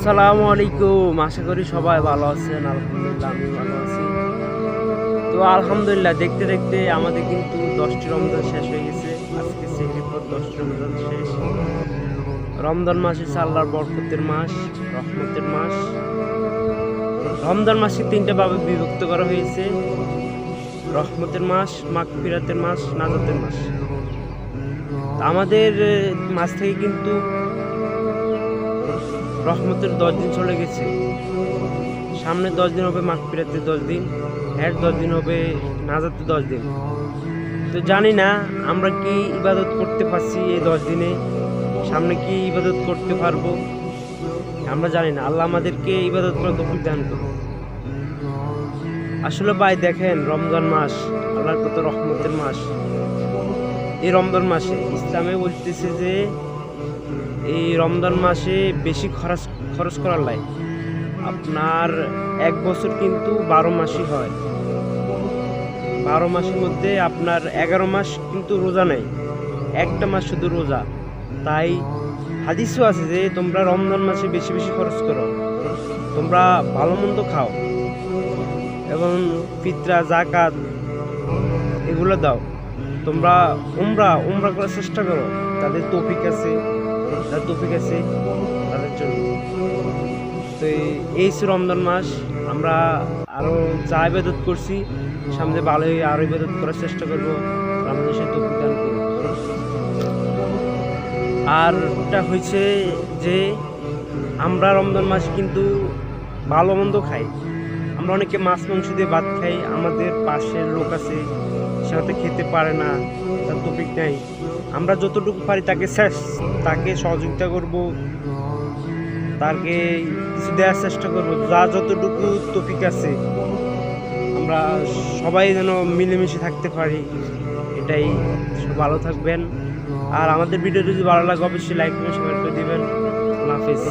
আসসালামু আলাইকুম। আশা করি সবাই ভালো আছেন। আলহামদুলিল্লাহ আমি ভালো আছি। তো আলহামদুলিল্লাহ দেখতে দেখতে আমাদের কিন্তু 10টি রমজান শেষ হয়ে গেছে। আজকে সেহরির পর 10টি রমজান শেষ। রমজান মাস হচ্ছে আল্লাহর বরকতের মাস, রহমতের মাস। রমজান মাসকে তিনটা ভাবে বিভক্ত করা হয়েছে: রহমতের মাস, মাগফিরাতের মাস, নাজাতের মাস। আমাদের মাস থেকে কিন্তু রহমতের 10 দিন চলে গেছে। সামনে 10 দিন হবে মাগফিরাতের 10 দিন, এর 10 দিন হবে নাজাতের 10 দিন। তো জানি না আমরা কি ইবাদত করতে পারছি এই 10 দিনে, সামনে কি ইবাদত করতে পারবো আমরা জানি না। আল্লাহ আমাদেরকে ইবাদত করার তৌফিক দান করুন। আসলে ভাই দেখেন, রমজান মাস আল্লাহর কত রহমতের মাস। এই রমজান মাসে ইসলামে বলতেছে যে এই রমজান মাসে বেশি খরচ করার লাই। আপনার এক বছর কিন্তু 12 মাসই হয়। 12 মাসের মধ্যে আপনার 11 মাস কিন্তু রোজা নেই, একটা মাস শুধু রোজা। তাই হাদিসও আছে যে তোমরা রমজান মাসে বেশি বেশি খরচ করো, তোমরা ভালো মন্দ খাও এবং ফিতরা জাকাত এগুলো দাও, তোমরা উমরা করার চেষ্টা করো। তাদের তৌফিক আছে তাদের জন্য। তো এই রমজান মাস আমরা আরো যা ইবাদত করছি, সামনে ভালোই আরো ইবাদত করার চেষ্টা করবো। আমাদের সে তৌফিক দান করুন। আর এটা হয়েছে যে আমরা রমজান মাস কিন্তু ভালো মন্দ খাই। আমরা অনেকে মাছ মাংস দিয়ে ভাত খাই, আমাদের পাশের লোক আছে সাথে খেতে পারে না, তার তৌফিক নাই। আমরা যতটুকু পারি তাকে সহযোগিতা করব, তাকে কিছু দেওয়ার চেষ্টা করব, যা যতটুকু তৌফিক আছে। আমরা সবাই যেন মিলেমিশে থাকতে পারি, এটাই। ভালো থাকবেন। আর আমাদের ভিডিও যদি ভালো লাগে অবশ্যই লাইক করে শেয়ার করে দিবেন। আল্লাহ হাফেজ।